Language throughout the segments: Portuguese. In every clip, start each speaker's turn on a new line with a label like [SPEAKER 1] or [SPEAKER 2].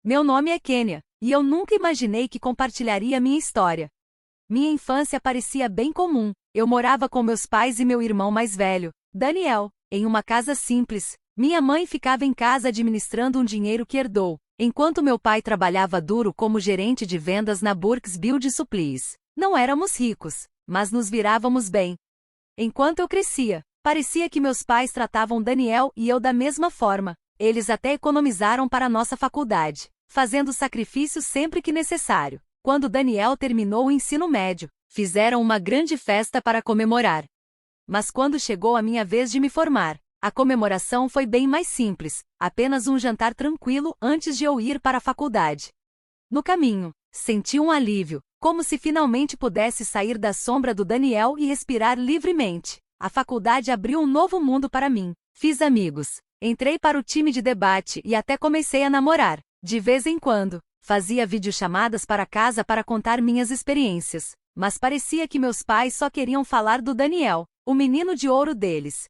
[SPEAKER 1] Meu nome é Kênia, e eu nunca imaginei que compartilharia minha história. Minha infância parecia bem comum. Eu morava com meus pais e meu irmão mais velho, Daniel, em uma casa simples. Minha mãe ficava em casa administrando um dinheiro que herdou, enquanto meu pai trabalhava duro como gerente de vendas na Burks Building Supplies. Não éramos ricos, mas nos virávamos bem. Enquanto eu crescia, parecia que meus pais tratavam Daniel e eu da mesma forma. Eles até economizaram para nossa faculdade, fazendo sacrifícios sempre que necessário. Quando Daniel terminou o ensino médio, fizeram uma grande festa para comemorar. Mas quando chegou a minha vez de me formar, a comemoração foi bem mais simples, apenas um jantar tranquilo antes de eu ir para a faculdade. No caminho, senti um alívio, como se finalmente pudesse sair da sombra do Daniel e respirar livremente. A faculdade abriu um novo mundo para mim. Fiz amigos, entrei para o time de debate e até comecei a namorar. De vez em quando, fazia videochamadas para casa para contar minhas experiências, mas parecia que meus pais só queriam falar do Daniel, o menino de ouro deles.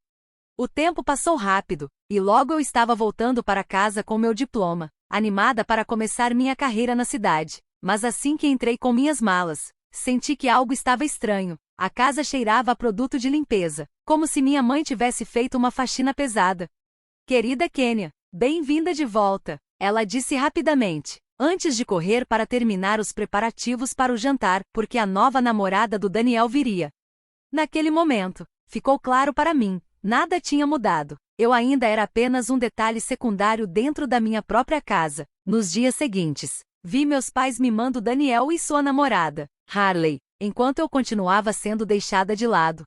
[SPEAKER 1] O tempo passou rápido, e logo eu estava voltando para casa com meu diploma, animada para começar minha carreira na cidade. Mas assim que entrei com minhas malas, senti que algo estava estranho. A casa cheirava a produto de limpeza, como se minha mãe tivesse feito uma faxina pesada. Querida Kênia, bem-vinda de volta, ela disse rapidamente, antes de correr para terminar os preparativos para o jantar, porque a nova namorada do Daniel viria. Naquele momento, ficou claro para mim, nada tinha mudado. Eu ainda era apenas um detalhe secundário dentro da minha própria casa. Nos dias seguintes, vi meus pais mimando Daniel e sua namorada, Harley, enquanto eu continuava sendo deixada de lado.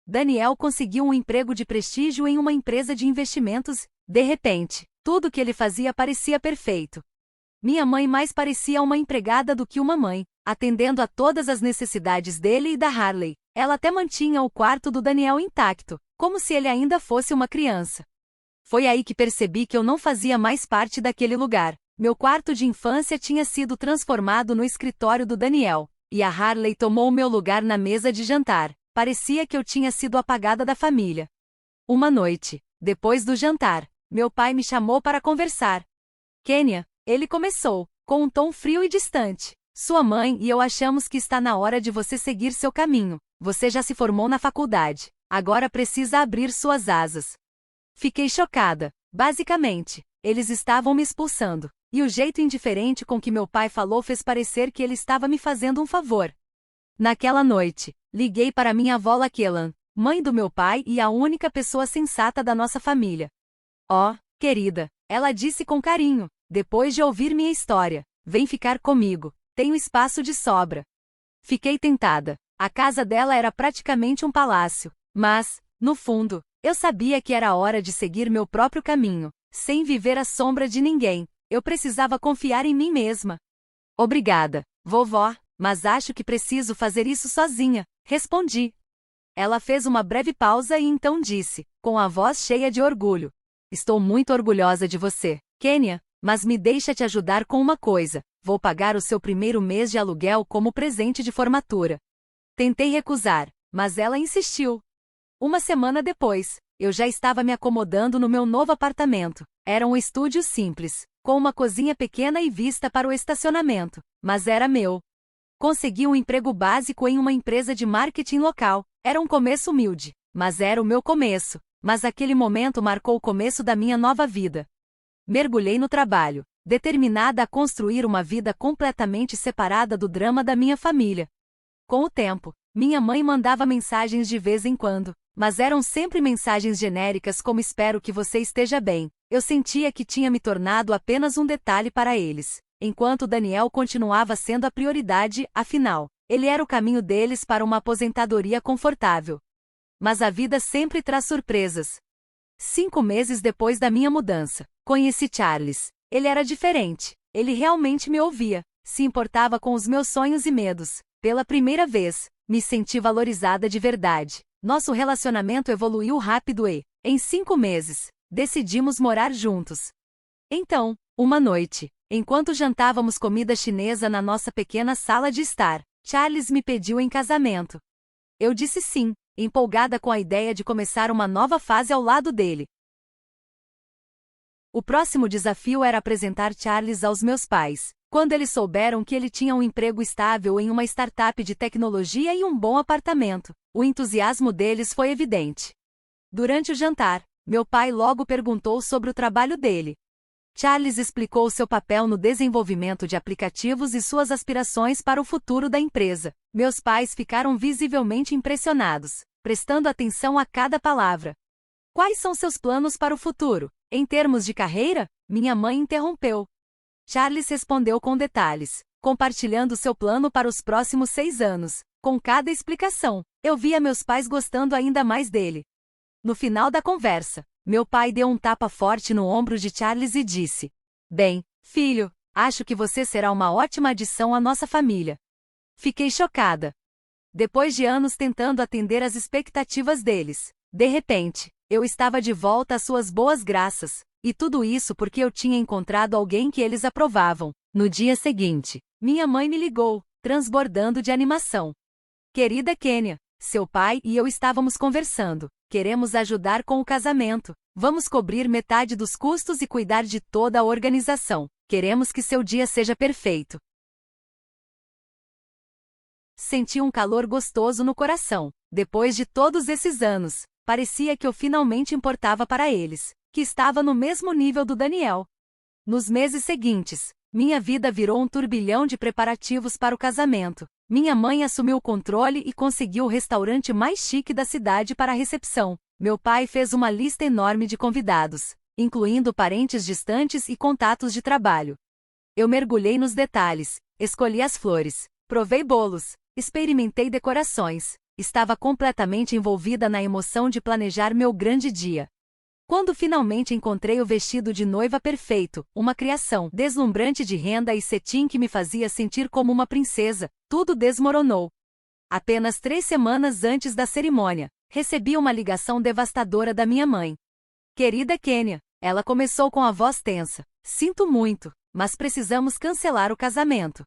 [SPEAKER 1] Daniel conseguiu um emprego de prestígio em uma empresa de investimentos. De repente, tudo que ele fazia parecia perfeito. Minha mãe mais parecia uma empregada do que uma mãe, atendendo a todas as necessidades dele e da Harley. Ela até mantinha o quarto do Daniel intacto, como se ele ainda fosse uma criança. Foi aí que percebi que eu não fazia mais parte daquele lugar. Meu quarto de infância tinha sido transformado no escritório do Daniel, e a Harley tomou o meu lugar na mesa de jantar. Parecia que eu tinha sido apagada da família. Uma noite, depois do jantar, meu pai me chamou para conversar. Kênia, ele começou, com um tom frio e distante. Sua mãe e eu achamos que está na hora de você seguir seu caminho. Você já se formou na faculdade. Agora precisa abrir suas asas. Fiquei chocada. Basicamente, eles estavam me expulsando. E o jeito indiferente com que meu pai falou fez parecer que ele estava me fazendo um favor. Naquela noite, liguei para minha avó Laquelan, mãe do meu pai e a única pessoa sensata da nossa família. Oh, querida, ela disse com carinho, depois de ouvir minha história, vem ficar comigo, tenho espaço de sobra. Fiquei tentada. A casa dela era praticamente um palácio, mas, no fundo, eu sabia que era hora de seguir meu próprio caminho, sem viver à sombra de ninguém. Eu precisava confiar em mim mesma. Obrigada, vovó, mas acho que preciso fazer isso sozinha, respondi. Ela fez uma breve pausa e então disse, com a voz cheia de orgulho. Estou muito orgulhosa de você, Kênia, mas me deixa te ajudar com uma coisa. Vou pagar o seu primeiro mês de aluguel como presente de formatura. Tentei recusar, mas ela insistiu. Uma semana depois, eu já estava me acomodando no meu novo apartamento. Era um estúdio simples, com uma cozinha pequena e vista para o estacionamento, mas era meu. Consegui um emprego básico em uma empresa de marketing local. Era um começo humilde, mas era o meu começo. Mas aquele momento marcou o começo da minha nova vida. Mergulhei no trabalho, determinada a construir uma vida completamente separada do drama da minha família. Com o tempo, minha mãe mandava mensagens de vez em quando, mas eram sempre mensagens genéricas como espero que você esteja bem. Eu sentia que tinha me tornado apenas um detalhe para eles, enquanto Daniel continuava sendo a prioridade, afinal, ele era o caminho deles para uma aposentadoria confortável. Mas a vida sempre traz surpresas. 5 meses depois da minha mudança, conheci Charles. Ele era diferente. Ele realmente me ouvia, se importava com os meus sonhos e medos. Pela primeira vez, me senti valorizada de verdade. Nosso relacionamento evoluiu rápido e, em 5 meses, decidimos morar juntos. Então, uma noite, enquanto jantávamos comida chinesa na nossa pequena sala de estar, Charles me pediu em casamento. Eu disse sim, empolgada com a ideia de começar uma nova fase ao lado dele. O próximo desafio era apresentar Charles aos meus pais. Quando eles souberam que ele tinha um emprego estável em uma startup de tecnologia e um bom apartamento, o entusiasmo deles foi evidente. Durante o jantar, meu pai logo perguntou sobre o trabalho dele. Charles explicou seu papel no desenvolvimento de aplicativos e suas aspirações para o futuro da empresa. Meus pais ficaram visivelmente impressionados, prestando atenção a cada palavra. Quais são seus planos para o futuro? Em termos de carreira? Minha mãe interrompeu. Charles respondeu com detalhes, compartilhando seu plano para os próximos 6 anos. Com cada explicação, eu via meus pais gostando ainda mais dele. No final da conversa, meu pai deu um tapa forte no ombro de Charles e disse: "Bem, filho, acho que você será uma ótima adição à nossa família." Fiquei chocada. Depois de anos tentando atender às expectativas deles, de repente, eu estava de volta às suas boas graças, e tudo isso porque eu tinha encontrado alguém que eles aprovavam. No dia seguinte, minha mãe me ligou, transbordando de animação. "Querida Kênia, seu pai e eu estávamos conversando. Queremos ajudar com o casamento. Vamos cobrir metade dos custos e cuidar de toda a organização. Queremos que seu dia seja perfeito." Senti um calor gostoso no coração. Depois de todos esses anos, parecia que eu finalmente importava para eles, que estava no mesmo nível do Daniel. Nos meses seguintes, minha vida virou um turbilhão de preparativos para o casamento. Minha mãe assumiu o controle e conseguiu o restaurante mais chique da cidade para a recepção. Meu pai fez uma lista enorme de convidados, incluindo parentes distantes e contatos de trabalho. Eu mergulhei nos detalhes, escolhi as flores, provei bolos, experimentei decorações. Estava completamente envolvida na emoção de planejar meu grande dia. Quando finalmente encontrei o vestido de noiva perfeito, uma criação deslumbrante de renda e cetim que me fazia sentir como uma princesa, tudo desmoronou. Apenas 3 semanas antes da cerimônia, recebi uma ligação devastadora da minha mãe. "Querida Kênia", ela começou com a voz tensa, "sinto muito, mas precisamos cancelar o casamento."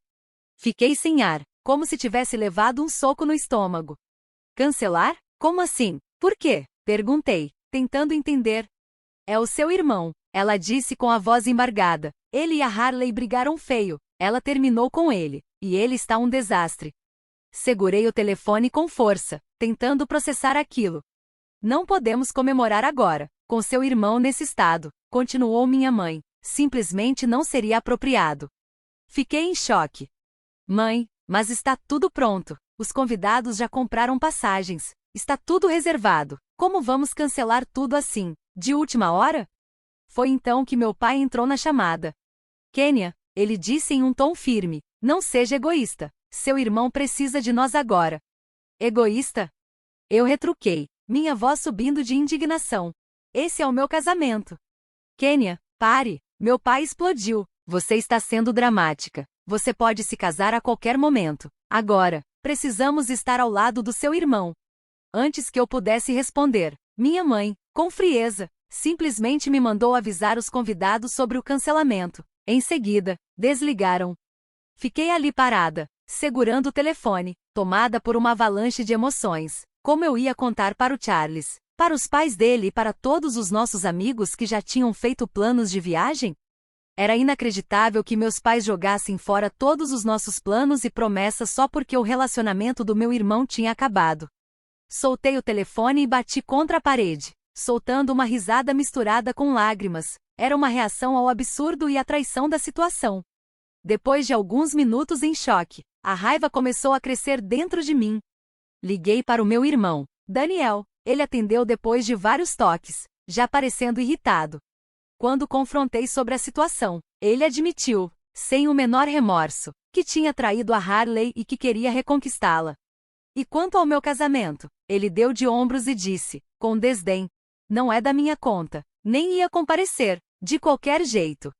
[SPEAKER 1] Fiquei sem ar, como se tivesse levado um soco no estômago. "Cancelar? Como assim? Por quê?" perguntei, tentando entender. "É o seu irmão", ela disse com a voz embargada. "Ele e a Harley brigaram feio, ela terminou com ele, e ele está um desastre." Segurei o telefone com força, tentando processar aquilo. "Não podemos comemorar agora, com seu irmão nesse estado", continuou minha mãe. "Simplesmente não seria apropriado." Fiquei em choque. "Mãe, mas está tudo pronto. Os convidados já compraram passagens. Está tudo reservado. Como vamos cancelar tudo assim, de última hora?" Foi então que meu pai entrou na chamada. "Kênia", ele disse em um tom firme, "não seja egoísta. Seu irmão precisa de nós agora." "Egoísta?" Eu retruquei, minha voz subindo de indignação. "Esse é o meu casamento." "Kênia, pare." Meu pai explodiu. "Você está sendo dramática. Você pode se casar a qualquer momento. Agora, precisamos estar ao lado do seu irmão." Antes que eu pudesse responder, minha mãe, com frieza, simplesmente me mandou avisar os convidados sobre o cancelamento. Em seguida, desligaram. Fiquei ali parada, segurando o telefone, tomada por uma avalanche de emoções. Como eu ia contar para o Charles, para os pais dele e para todos os nossos amigos que já tinham feito planos de viagem? Era inacreditável que meus pais jogassem fora todos os nossos planos e promessas só porque o relacionamento do meu irmão tinha acabado. Soltei o telefone e bati contra a parede, soltando uma risada misturada com lágrimas. Era uma reação ao absurdo e à traição da situação. Depois de alguns minutos em choque, a raiva começou a crescer dentro de mim. Liguei para o meu irmão, Daniel. Ele atendeu depois de vários toques, já parecendo irritado. Quando confrontei sobre a situação, ele admitiu, sem o menor remorso, que tinha traído a Harley e que queria reconquistá-la. "E quanto ao meu casamento?" Ele deu de ombros e disse, com desdém, "Não é da minha conta, nem ia comparecer, de qualquer jeito."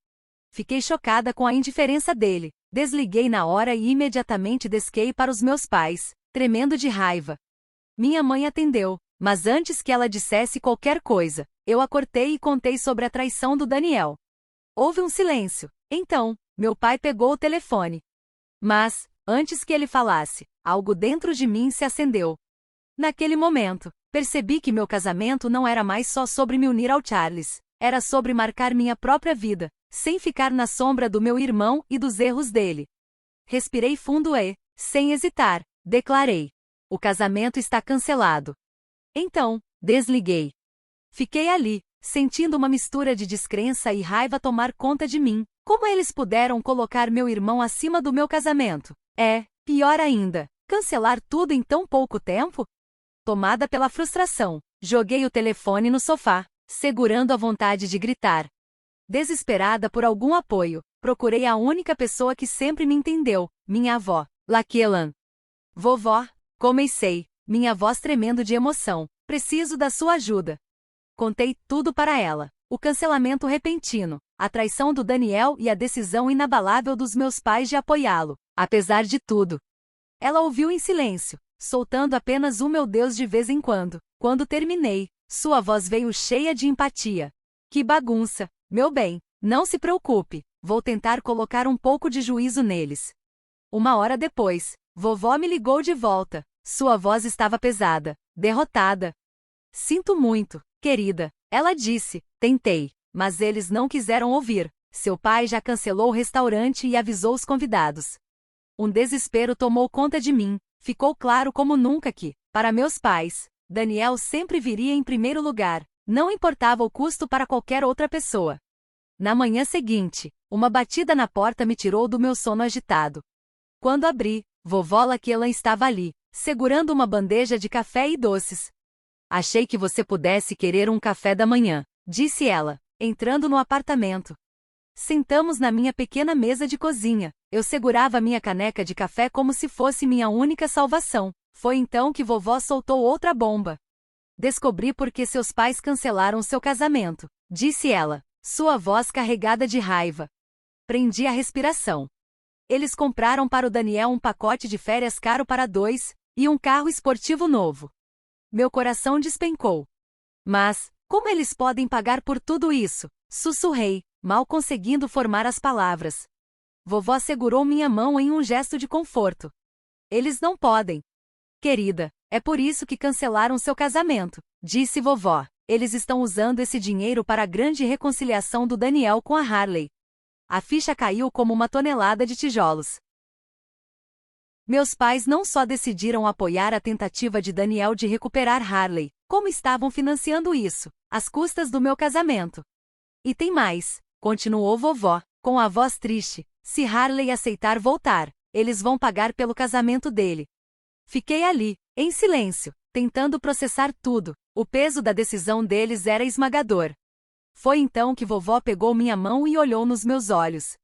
[SPEAKER 1] Fiquei chocada com a indiferença dele, desliguei na hora e imediatamente desquei para os meus pais, tremendo de raiva. Minha mãe atendeu, mas antes que ela dissesse qualquer coisa, eu a cortei e contei sobre a traição do Daniel. Houve um silêncio. Então, meu pai pegou o telefone. Mas, antes que ele falasse, algo dentro de mim se acendeu. Naquele momento, percebi que meu casamento não era mais só sobre me unir ao Charles, Era sobre marcar minha própria vida, sem ficar na sombra do meu irmão e dos erros dele. Respirei fundo e, sem hesitar, declarei: o casamento está cancelado. Então, desliguei. Fiquei ali, sentindo uma mistura de descrença e raiva tomar conta de mim. Como eles puderam colocar meu irmão acima do meu casamento? Pior ainda, cancelar tudo em tão pouco tempo? Tomada pela frustração, joguei o telefone no sofá, segurando a vontade de gritar. Desesperada por algum apoio, procurei a única pessoa que sempre me entendeu, minha avó, Laquelan. Vovó, comecei, minha voz tremendo de emoção, preciso da sua ajuda. Contei tudo para ela, o cancelamento repentino, a traição do Daniel e a decisão inabalável dos meus pais de apoiá-lo, apesar de tudo. Ela ouviu em silêncio, soltando apenas um meu Deus de vez em quando. Quando terminei, sua voz veio cheia de empatia. Que bagunça, meu bem, não se preocupe, vou tentar colocar um pouco de juízo neles. 1 hora depois, vovó me ligou de volta. Sua voz estava pesada, derrotada. Sinto muito, querida, ela disse. Tentei, mas eles não quiseram ouvir. Seu pai já cancelou o restaurante e avisou os convidados. Um desespero tomou conta de mim. Ficou claro como nunca que, para meus pais, Daniel sempre viria em primeiro lugar, não importava o custo para qualquer outra pessoa. Na manhã seguinte, uma batida na porta me tirou do meu sono agitado. Quando abri, vovó Laquelan estava ali, segurando uma bandeja de café e doces. Achei que você pudesse querer um café da manhã, disse ela, entrando no apartamento. Sentamos na minha pequena mesa de cozinha. Eu segurava minha caneca de café como se fosse minha única salvação. Foi então que vovó soltou outra bomba. Descobri por que seus pais cancelaram seu casamento, disse ela, sua voz carregada de raiva. Prendi a respiração. Eles compraram para o Daniel um pacote de férias caro para 2, e um carro esportivo novo. Meu coração despencou. Mas, como eles podem pagar por tudo isso? Sussurrei, mal conseguindo formar as palavras. Vovó segurou minha mão em um gesto de conforto. Eles não podem. Querida, é por isso que cancelaram seu casamento, disse vovó. Eles estão usando esse dinheiro para a grande reconciliação do Daniel com a Harley. A ficha caiu como uma tonelada de tijolos. Meus pais não só decidiram apoiar a tentativa de Daniel de recuperar Harley, como estavam financiando isso, às custas do meu casamento. E tem mais, continuou vovó, com a voz triste. Se Harley aceitar voltar, eles vão pagar pelo casamento dele. Fiquei ali, em silêncio, tentando processar tudo. O peso da decisão deles era esmagador. Foi então que vovó pegou minha mão e olhou nos meus olhos.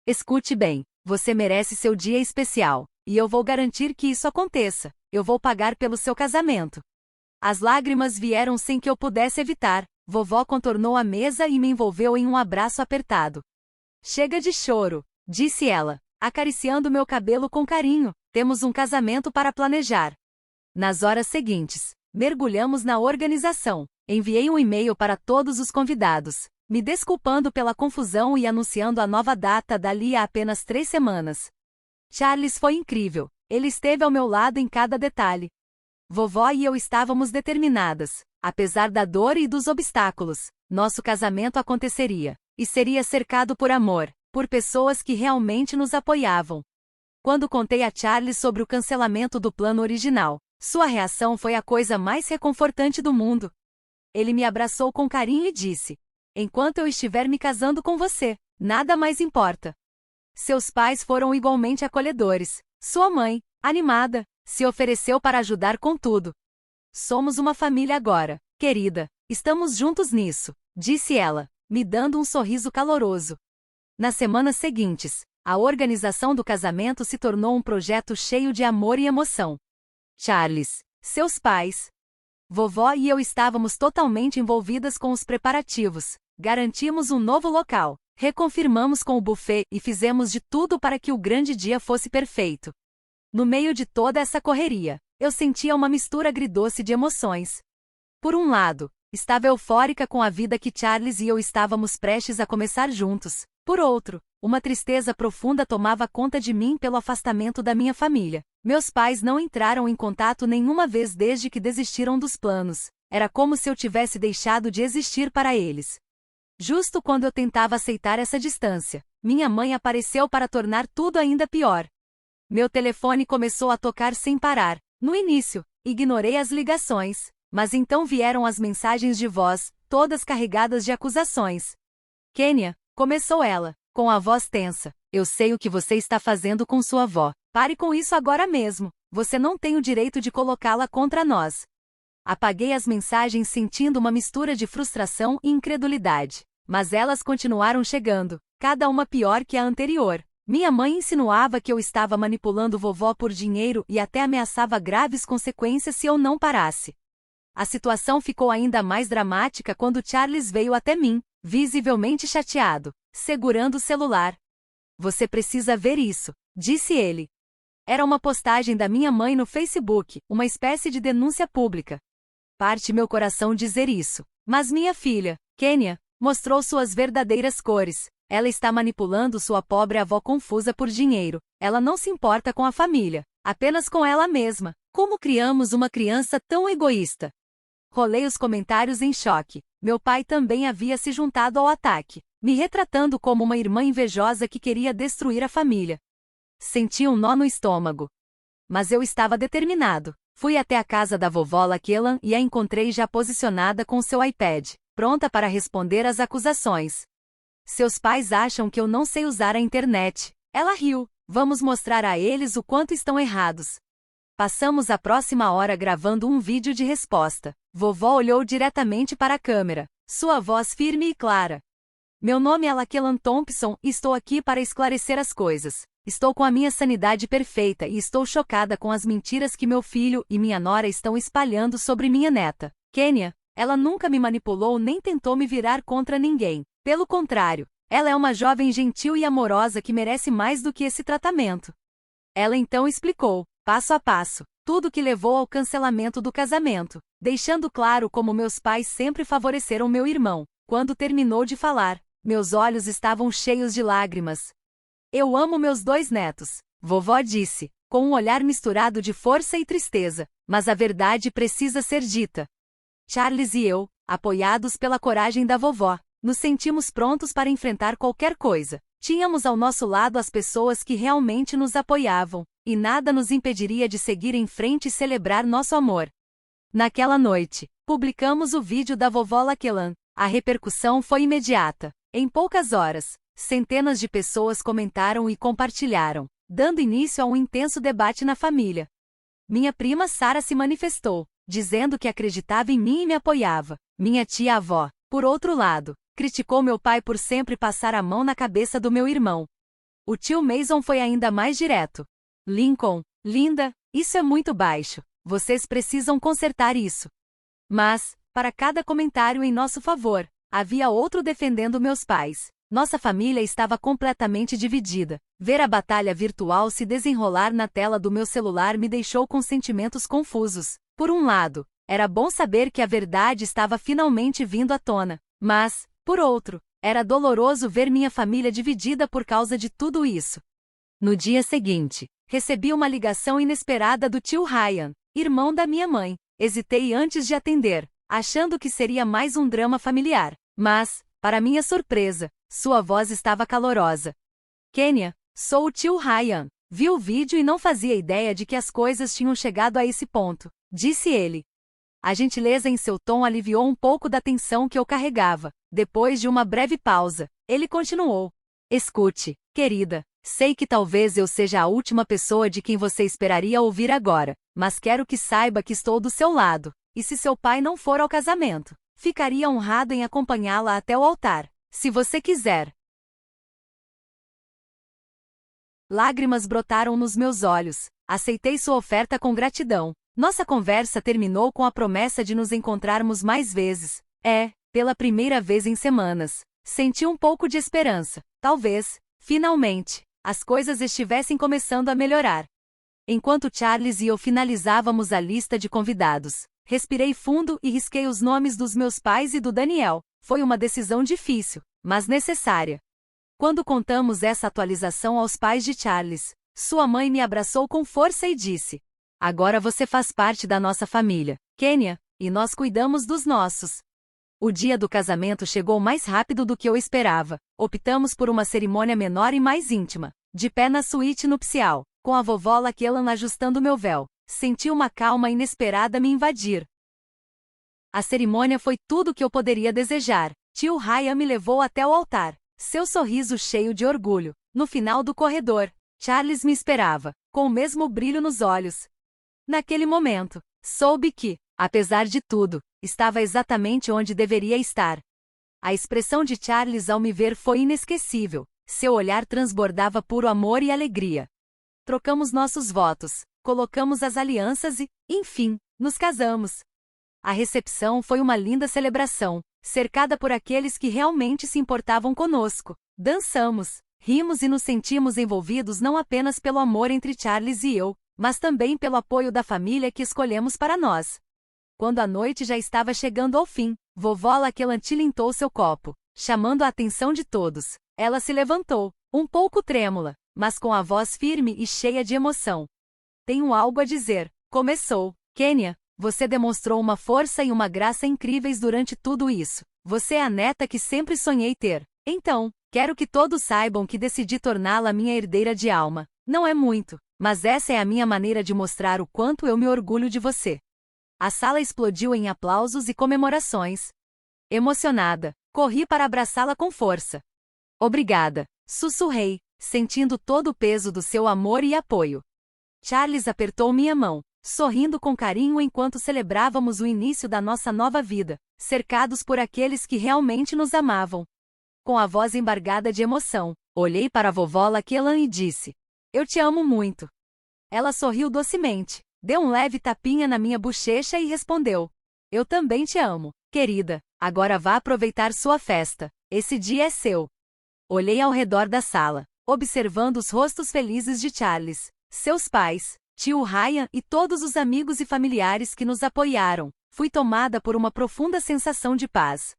[SPEAKER 1] Escute bem, você merece seu dia especial, e eu vou garantir que isso aconteça. Eu vou pagar pelo seu casamento. As lágrimas vieram sem que eu pudesse evitar. Vovó contornou a mesa e me envolveu em um abraço apertado. Chega de choro, disse ela, acariciando meu cabelo com carinho. Temos um casamento para planejar. Nas horas seguintes, mergulhamos na organização. Enviei um e-mail para todos os convidados, me desculpando pela confusão e anunciando a nova data dali a apenas 3 semanas. Charles foi incrível. Ele esteve ao meu lado em cada detalhe. Vovó e eu estávamos determinadas. Apesar da dor e dos obstáculos, nosso casamento aconteceria. E seria cercado por amor, por pessoas que realmente nos apoiavam. Quando contei a Charles sobre o cancelamento do plano original, sua reação foi a coisa mais reconfortante do mundo. Ele me abraçou com carinho e disse: enquanto eu estiver me casando com você, nada mais importa. Seus pais foram igualmente acolhedores. Sua mãe, animada, se ofereceu para ajudar com tudo. Somos uma família agora, querida, estamos juntos nisso, disse ela, me dando um sorriso caloroso. Nas semanas seguintes, a organização do casamento se tornou um projeto cheio de amor e emoção. Charles, seus pais, vovó e eu estávamos totalmente envolvidas com os preparativos. Garantimos um novo local, reconfirmamos com o buffet e fizemos de tudo para que o grande dia fosse perfeito. No meio de toda essa correria, eu sentia uma mistura agridoce de emoções. Por um lado, estava eufórica com a vida que Charles e eu estávamos prestes a começar juntos. Por outro, uma tristeza profunda tomava conta de mim pelo afastamento da minha família. Meus pais não entraram em contato nenhuma vez desde que desistiram dos planos. Era como se eu tivesse deixado de existir para eles. Justo quando eu tentava aceitar essa distância, minha mãe apareceu para tornar tudo ainda pior. Meu telefone começou a tocar sem parar. No início, ignorei as ligações, mas então vieram as mensagens de voz, todas carregadas de acusações. Kênia, começou ela, com a voz tensa, eu sei o que você está fazendo com sua avó. Pare com isso agora mesmo, você não tem o direito de colocá-la contra nós. Apaguei as mensagens sentindo uma mistura de frustração e incredulidade. Mas elas continuaram chegando, cada uma pior que a anterior. Minha mãe insinuava que eu estava manipulando vovó por dinheiro e até ameaçava graves consequências se eu não parasse. A situação ficou ainda mais dramática quando Charles veio até mim, visivelmente chateado, segurando o celular. Você precisa ver isso, disse ele. Era uma postagem da minha mãe no Facebook, uma espécie de denúncia pública. Parte meu coração dizer isso. Mas minha filha, Kênia, mostrou suas verdadeiras cores. Ela está manipulando sua pobre avó confusa por dinheiro. Ela não se importa com a família, apenas com ela mesma. Como criamos uma criança tão egoísta? Rolei os comentários em choque. Meu pai também havia se juntado ao ataque, me retratando como uma irmã invejosa que queria destruir a família. Senti um nó no estômago. Mas eu estava determinado. Fui até a casa da vovó Laquelan e a encontrei já posicionada com seu iPad, pronta para responder às acusações. Seus pais acham que eu não sei usar a internet. Ela riu. Vamos mostrar a eles o quanto estão errados. Passamos a próxima hora gravando um vídeo de resposta. Vovó olhou diretamente para a câmera, sua voz firme e clara. Meu nome é Laquelan Thompson e estou aqui para esclarecer as coisas. Estou com a minha sanidade perfeita e estou chocada com as mentiras que meu filho e minha nora estão espalhando sobre minha neta, Kênia. Ela nunca me manipulou nem tentou me virar contra ninguém. Pelo contrário, ela é uma jovem gentil e amorosa que merece mais do que esse tratamento. Ela então explicou, passo a passo, tudo que levou ao cancelamento do casamento, deixando claro como meus pais sempre favoreceram meu irmão. Quando terminou de falar, meus olhos estavam cheios de lágrimas. Eu amo meus 2 netos, vovó disse, com um olhar misturado de força e tristeza, mas a verdade precisa ser dita. Charles e eu, apoiados pela coragem da vovó, nos sentimos prontos para enfrentar qualquer coisa. Tínhamos ao nosso lado as pessoas que realmente nos apoiavam, e nada nos impediria de seguir em frente e celebrar nosso amor. Naquela noite, publicamos o vídeo da vovó Laquelan. A repercussão foi imediata. Em poucas horas, centenas de pessoas comentaram e compartilharam, dando início a um intenso debate na família. Minha prima Sarah se manifestou, dizendo que acreditava em mim e me apoiava. Minha tia-avó, por outro lado, criticou meu pai por sempre passar a mão na cabeça do meu irmão. O tio Mason foi ainda mais direto. Lincoln, linda, isso é muito baixo. Vocês precisam consertar isso. Mas, para cada comentário em nosso favor, havia outro defendendo meus pais. Nossa família estava completamente dividida. Ver a batalha virtual se desenrolar na tela do meu celular me deixou com sentimentos confusos. Por um lado, era bom saber que a verdade estava finalmente vindo à tona. Mas, por outro, era doloroso ver minha família dividida por causa de tudo isso. No dia seguinte, recebi uma ligação inesperada do tio Ryan, irmão da minha mãe. Hesitei antes de atender, achando que seria mais um drama familiar. Mas, para minha surpresa, sua voz estava calorosa. Kênia, sou o tio Ryan. Vi o vídeo e não fazia ideia de que as coisas tinham chegado a esse ponto, disse ele. A gentileza em seu tom aliviou um pouco da tensão que eu carregava. Depois de uma breve pausa, ele continuou. Escute, querida, sei que talvez eu seja a última pessoa de quem você esperaria ouvir agora, mas quero que saiba que estou do seu lado, e se seu pai não for ao casamento, ficaria honrado em acompanhá-la até o altar, se você quiser. Lágrimas brotaram nos meus olhos. Aceitei sua oferta com gratidão. Nossa conversa terminou com a promessa de nos encontrarmos mais vezes. Pela primeira vez em semanas, senti um pouco de esperança. Talvez, finalmente, as coisas estivessem começando a melhorar. Enquanto Charles e eu finalizávamos a lista de convidados, respirei fundo e risquei os nomes dos meus pais e do Daniel. Foi uma decisão difícil, mas necessária. Quando contamos essa atualização aos pais de Charles, sua mãe me abraçou com força e disse: agora você faz parte da nossa família, Kênia, e nós cuidamos dos nossos. O dia do casamento chegou mais rápido do que eu esperava. Optamos por uma cerimônia menor e mais íntima. De pé na suíte nupcial, com a vovó Laquelan ajustando meu véu, senti uma calma inesperada me invadir. A cerimônia foi tudo o que eu poderia desejar. Tio Ryan me levou até o altar, seu sorriso cheio de orgulho. No final do corredor, Charles me esperava, com o mesmo brilho nos olhos. Naquele momento, soube que, apesar de tudo, estava exatamente onde deveria estar. A expressão de Charles ao me ver foi inesquecível. Seu olhar transbordava puro amor e alegria. Trocamos nossos votos, colocamos as alianças e, enfim, nos casamos. A recepção foi uma linda celebração, cercada por aqueles que realmente se importavam conosco. Dançamos, rimos e nos sentimos envolvidos não apenas pelo amor entre Charles e eu, mas também pelo apoio da família que escolhemos para nós. Quando a noite já estava chegando ao fim, vovó Laquelan tilintou seu copo, chamando a atenção de todos. Ela se levantou, um pouco trêmula, mas com a voz firme e cheia de emoção. Tenho algo a dizer. Começou. Kenya, você demonstrou uma força e uma graça incríveis durante tudo isso. Você é a neta que sempre sonhei ter. Então, quero que todos saibam que decidi torná-la minha herdeira de alma. Não é muito, mas essa é a minha maneira de mostrar o quanto eu me orgulho de você. A sala explodiu em aplausos e comemorações. Emocionada, corri para abraçá-la com força. Obrigada, sussurrei, sentindo todo o peso do seu amor e apoio. Charles apertou minha mão, sorrindo com carinho enquanto celebrávamos o início da nossa nova vida, cercados por aqueles que realmente nos amavam. Com a voz embargada de emoção, olhei para a vovó Laquelan e disse: Eu te amo muito. Ela sorriu docemente, deu um leve tapinha na minha bochecha e respondeu: Eu também te amo, querida. Agora vá aproveitar sua festa. Esse dia é seu. Olhei ao redor da sala, observando os rostos felizes de Charles, seus pais, tio Ryan e todos os amigos e familiares que nos apoiaram. Fui tomada por uma profunda sensação de paz.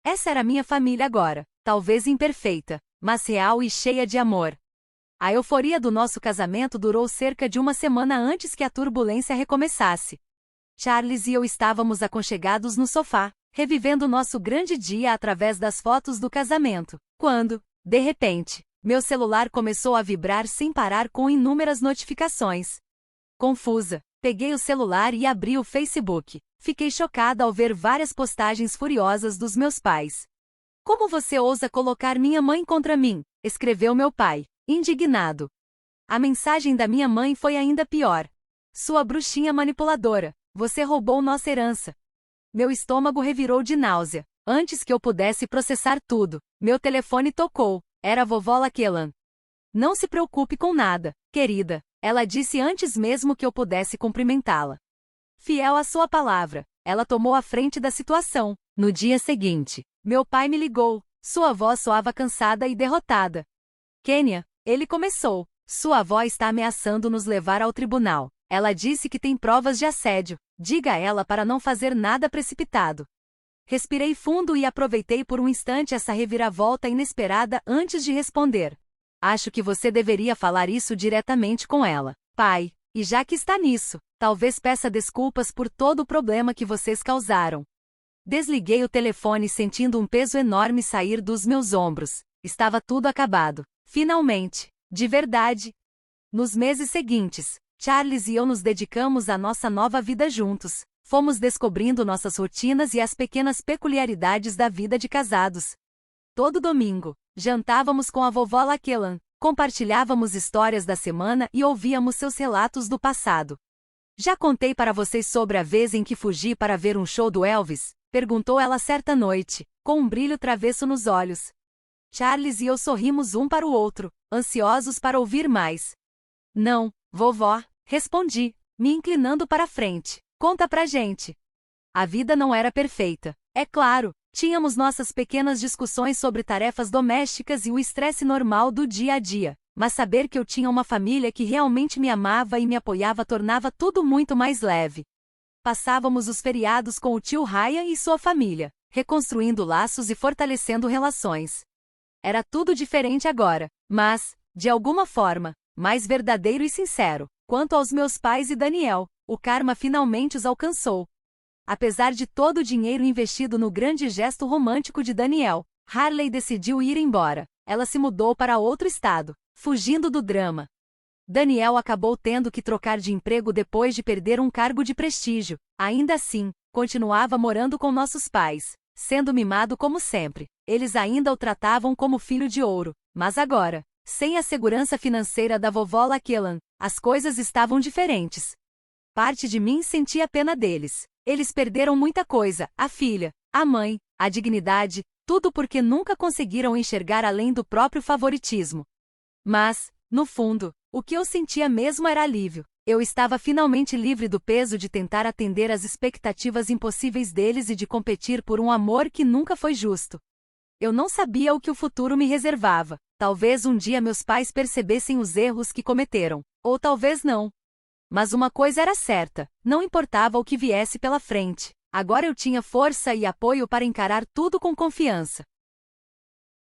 [SPEAKER 1] Essa era minha família agora, talvez imperfeita, mas real e cheia de amor. A euforia do nosso casamento durou cerca de uma semana antes que a turbulência recomeçasse. Charles e eu estávamos aconchegados no sofá, revivendo nosso grande dia através das fotos do casamento, quando, de repente, meu celular começou a vibrar sem parar com inúmeras notificações. Confusa, peguei o celular e abri o Facebook. Fiquei chocada ao ver várias postagens furiosas dos meus pais. Como você ousa colocar minha mãe contra mim? Escreveu meu pai, indignado. A mensagem da minha mãe foi ainda pior. Sua bruxinha manipuladora, você roubou nossa herança. Meu estômago revirou de náusea. Antes que eu pudesse processar tudo, meu telefone tocou. Era a vovó Laquelan. Não se preocupe com nada, querida, ela disse antes mesmo que eu pudesse cumprimentá-la. Fiel à sua palavra, ela tomou a frente da situação. No dia seguinte, meu pai me ligou. Sua voz soava cansada e derrotada. Kenya, ele começou. Sua avó está ameaçando nos levar ao tribunal. Ela disse que tem provas de assédio. Diga a ela para não fazer nada precipitado. Respirei fundo e aproveitei por um instante essa reviravolta inesperada antes de responder. Acho que você deveria falar isso diretamente com ela, pai, e já que está nisso, talvez peça desculpas por todo o problema que vocês causaram. Desliguei o telefone sentindo um peso enorme sair dos meus ombros. Estava tudo acabado. Finalmente. De verdade. Nos meses seguintes, Charles e eu nos dedicamos à nossa nova vida juntos. Fomos descobrindo nossas rotinas e as pequenas peculiaridades da vida de casados. Todo domingo, jantávamos com a vovó Laquelan, compartilhávamos histórias da semana e ouvíamos seus relatos do passado. Já contei para vocês sobre a vez em que fugi para ver um show do Elvis? Perguntou ela certa noite, com um brilho travesso nos olhos. Charles e eu sorrimos um para o outro, ansiosos para ouvir mais. Não, vovó, respondi, me inclinando para a frente. Conta pra gente. A vida não era perfeita. É claro, tínhamos nossas pequenas discussões sobre tarefas domésticas e o estresse normal do dia a dia. Mas saber que eu tinha uma família que realmente me amava e me apoiava tornava tudo muito mais leve. Passávamos os feriados com o tio Ryan e sua família, reconstruindo laços e fortalecendo relações. Era tudo diferente agora, mas, de alguma forma, mais verdadeiro e sincero. Quanto aos meus pais e Daniel, o karma finalmente os alcançou. Apesar de todo o dinheiro investido no grande gesto romântico de Daniel, Harley decidiu ir embora. Ela se mudou para outro estado, fugindo do drama. Daniel acabou tendo que trocar de emprego depois de perder um cargo de prestígio. Ainda assim, continuava morando com nossos pais, sendo mimado como sempre. Eles ainda o tratavam como filho de ouro, mas agora, sem a segurança financeira da vovó Laquelan, as coisas estavam diferentes. Parte de mim sentia pena deles. Eles perderam muita coisa, a filha, a mãe, a dignidade, tudo porque nunca conseguiram enxergar além do próprio favoritismo. Mas, no fundo, o que eu sentia mesmo era alívio. Eu estava finalmente livre do peso de tentar atender às expectativas impossíveis deles e de competir por um amor que nunca foi justo. Eu não sabia o que o futuro me reservava. Talvez um dia meus pais percebessem os erros que cometeram, ou talvez não. Mas uma coisa era certa, não importava o que viesse pela frente. Agora eu tinha força e apoio para encarar tudo com confiança.